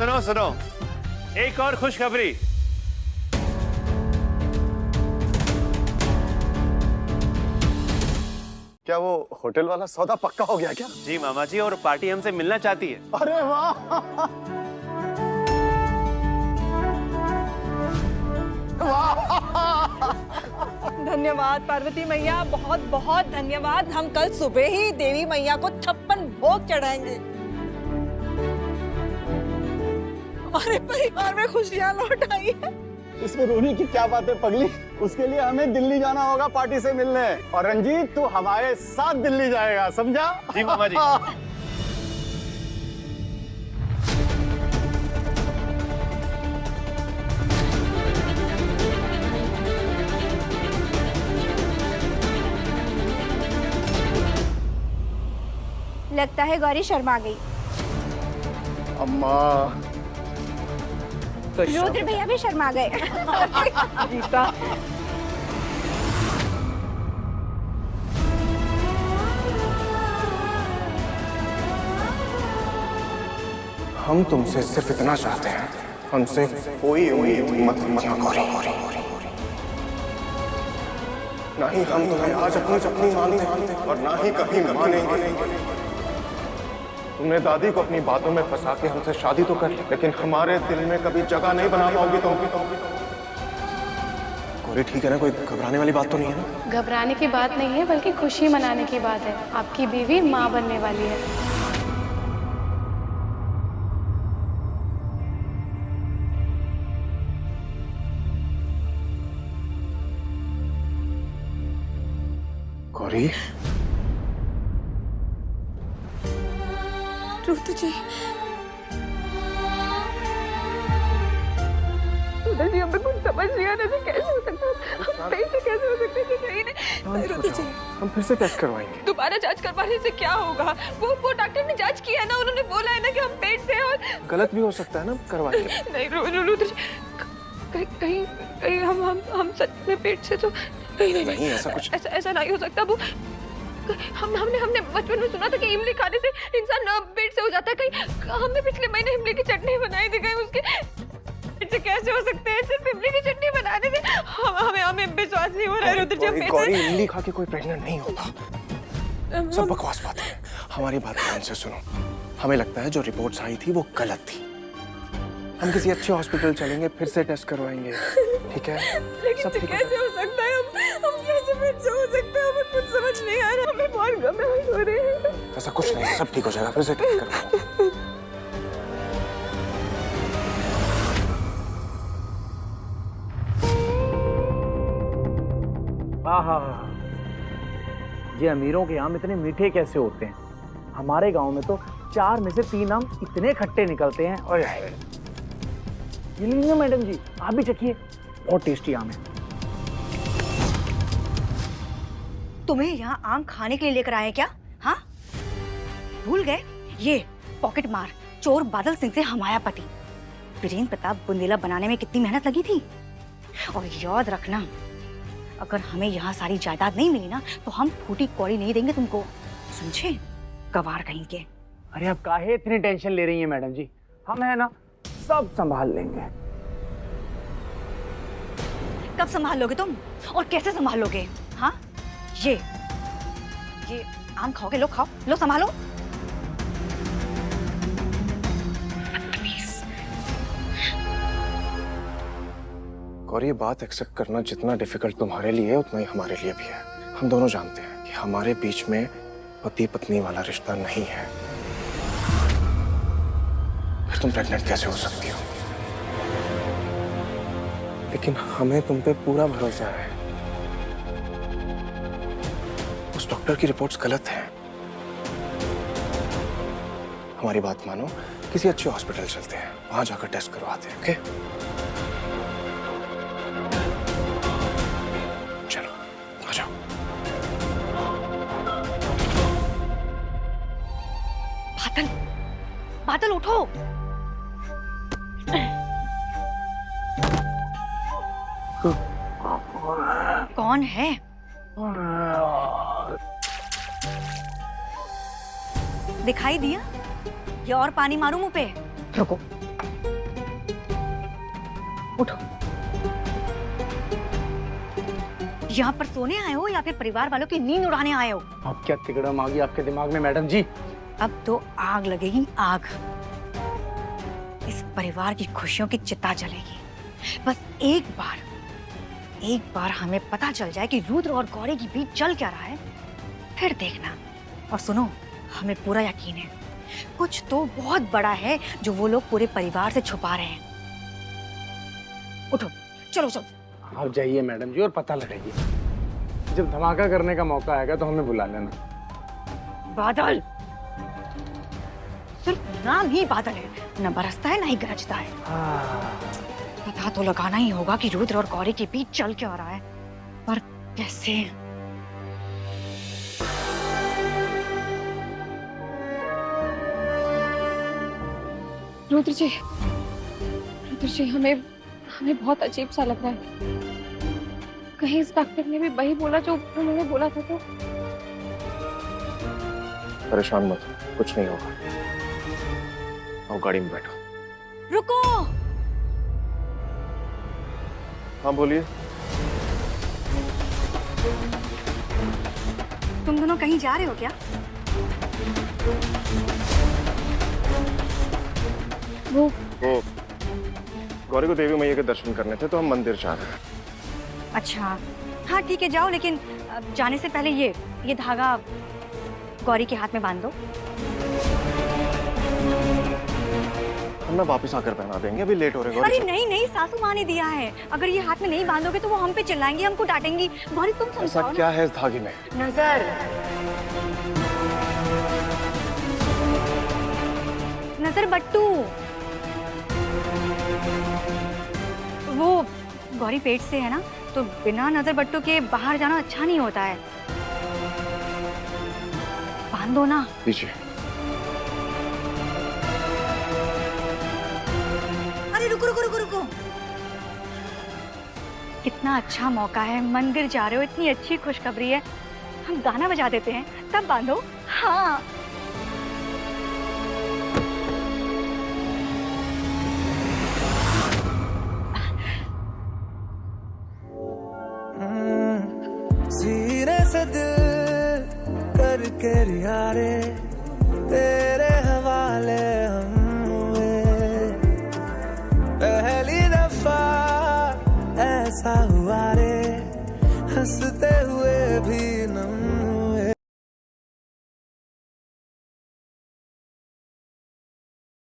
सुनो सुनो, एक और खुशखबरी। क्या वो होटल वाला सौदा पक्का हो गया क्या? जी मामा जी, और पार्टी हमसे मिलना चाहती है। अरे वाह, धन्यवाद पार्वती मैया, बहुत बहुत धन्यवाद। हम कल सुबह ही देवी मैया को 56 भोग चढ़ाएंगे। हमारे परिवार में खुशियां लौट आई है। इसमें रोने की क्या बात है पगली? उसके लिए हमें दिल्ली जाना होगा पार्टी से मिलने, और रंजीत तू हमारे साथ दिल्ली जाएगा, समझा? जी मामा जी। लगता है गौरी शर्मा गई। अम्मा, रुद्र भैया भी शर्मा गए। गीता, हम तुमसे सिर्फ इतना चाहते हैं, हमसे कोई उम्मीद मत करो। ना ही हम तुम्हें आज अपनी मानते और ना ही कभी मानेंगे। तुमने दादी को अपनी बातों में फंसा के हमसे शादी तो कर ली, लेकिन हमारे दिल में कभी जगह नहीं बना पाओगी तुम। कोई ठीक है ना? कोई घबराने वाली बात तो नहीं है ना? घबराने की बात नहीं है, बल्कि खुशी मनाने की बात है। आपकी बीवी माँ बनने वाली है। गौरी, रुद्र जी, हमें कुछ समझ नहीं आ रहा, कैसे हो सकता है, कैसे हो सकता है कि कहीं नहीं। रुद्र जी, हम फिर से टेस्ट करवाएंगे। दोबारा जांच करवाने से क्या होगा? वो डॉक्टर ने जांच किया है ना, उन्होंने बोला है ना कि हम पेट से, और गलत भी हो सकता है ना, करवाएंगे। नहीं रुद्र जी, कहीं हम सच में पेट से तो नहीं, ऐसा कुछ ऐसा नहीं हो सकता। वो हमने बचपन में सुना था कि इमली खाने से इंसान पेट से हो जाता है। कहीं हमने पिछले महीने इमली की चटनी बनाई थी, कहीं उसके पेट से कैसे हो सकते हैं? सिर्फ इमली की चटनी बनाने से हमें विश्वास नहीं हो रहा है रुद्र जी। गौरी, इमली खा के कोई प्रेग्नेंट नहीं होता। सब बकवास बात है। हमारी बात ध्यान से सुनो। हमें लगता है जो रिपोर्ट्स आई थी वो गलत थी। हम किसी अच्छे हॉस्पिटल चलेंगे, फिर से टेस्ट करवाएंगे, ठीक है? लेकिन सब कैसे हो सकता है? हम कैसे पेट से हो सकते हैं? हमें कुछ समझ नहीं आ रहा, हमें बहुत घबराहट हो रही है। ऐसा कुछ नहीं, सब ठीक हो जाएगा, फिर से टेस्ट करवाएंगे। ये अमीरों के आम इतने मीठे कैसे होते हैं? हमारे गांव में तो 4 में से 3 आम इतने खट्टे निकलते हैं। और ये लीजिए मैडम जी, आप भी चखिए, बहुत टेस्टी आम है। तुम्हें यहाँ आम खाने के लिए लेकर आए क्या? हाँ, भूल गए? ये पॉकेट मार चोर बादल सिंह से हमारा पति वीरेंद्र प्रताप बुंदेला बनाने में कितनी मेहनत लगी थी। और याद रखना, अगर हमें यहाँ सारी जायदाद नहीं मिली ना, तो हम फूटी कौड़ी नहीं देंगे तुमको, समझे? गवार कहीं के। अरे आप काहे इतनी टेंशन ले रही हैं मैडम जी? हम है ना, सब संभाल लेंगे। कब संभाल लोगे तुम, और कैसे संभाल लोगे? हाँ, ये आम खाओगे? लो खाओ, लो संभालो। गौरी, ये बात एक्सेप्ट करना जितना डिफिकल्ट तुम्हारे लिए है, उतना ही हमारे लिए भी है। हम दोनों जानते हैं कि हमारे बीच में पति पत्नी वाला रिश्ता नहीं है। फिर तुम प्रेग्नेंट कैसे हो सकती हो? लेकिन हमें तुम पे पूरा भरोसा है। उस डॉक्टर की रिपोर्ट्स गलत हैं। हमारी बात मानो, किसी अच्छे हॉस्पिटल चलते हैं, वहां जाकर टेस्ट करवाते हैं, ओके? चलो, आ जाओ। बादल, बादल उठो। कौन है? दिखाई दिया? ये और पानी मारूं मुंह पे? रुको, उठो। यहाँ पर सोने आए हो या फिर परिवार वालों की नींद उड़ाने आए हो? अब क्या तिकड़म आ गई आपके दिमाग में मैडम जी? अब तो आग लगेगी, आग। इस परिवार की खुशियों की चिता जलेगी। बस एक बार हमें पता चल जाए कि रुद्र और गौरी के बीच चल क्या रहा है, फिर देखना। और सुनो, हमें पूरा यकीन है कुछ तो बहुत बड़ा है जो वो लोग पूरे परिवार से छुपा रहे हैं। उठो, चलो चलो। आप जाइए मैडम जी और पता लगाइए। जब धमाका करने का मौका आएगा तो हमें बुला लेना। बादल सिर्फ नाम ही बादल है, न बरसता है न ही गरजता है। पता तो लगाना ही होगा कि रुद्र और गौरी के बीच चल क्या रहा है, पर कैसे? रुद्र जी, हमें बहुत अजीब सा लग रहा है। कहीं इस डॉक्टर ने भी वही बोला जो उन्होंने बोला था तो? परेशान मत हो, कुछ नहीं होगा। आओ गाड़ी में बैठो। रुको। हाँ बोलिए। तुम दोनों कहीं जा रहे हो क्या? वो गौरी को देवी मैया के दर्शन करने थे तो हम मंदिर जा रहे हैं। अच्छा, हाँ ठीक है, जाओ, लेकिन जाने से पहले ये धागा गौरी के हाथ में बांध दो। हम ना वापस आकर पहना देंगे, अभी लेट हो रहे हैं। अरे नहीं नहीं, सासू माँ ने दिया है। अगर ये हाथ में नहीं बांधोगे तो वो हम पे चिल्लाएंगी, हमको डांटेंगी। गौरी तुम ऐसा समझाओ क्या है इस धागे में? नजर बट्टू। वो गौरी पेट से है ना, तो बिना नजर बट्टू के बाहर जाना अच्छा नहीं होता है। बांध दो ना। दीजिए। अरे रुको रुको रुको रुको। कितना अच्छा मौका है, मंदिर जा रहे हो, इतनी अच्छी खुशखबरी है। हम गाना बजा देते हैं, तब बांधो। हाँ सीने से दिल करके यारे तेरे हवाले हम हुए। पहली दफा ऐसा हुआ रे, हंसते हुए भी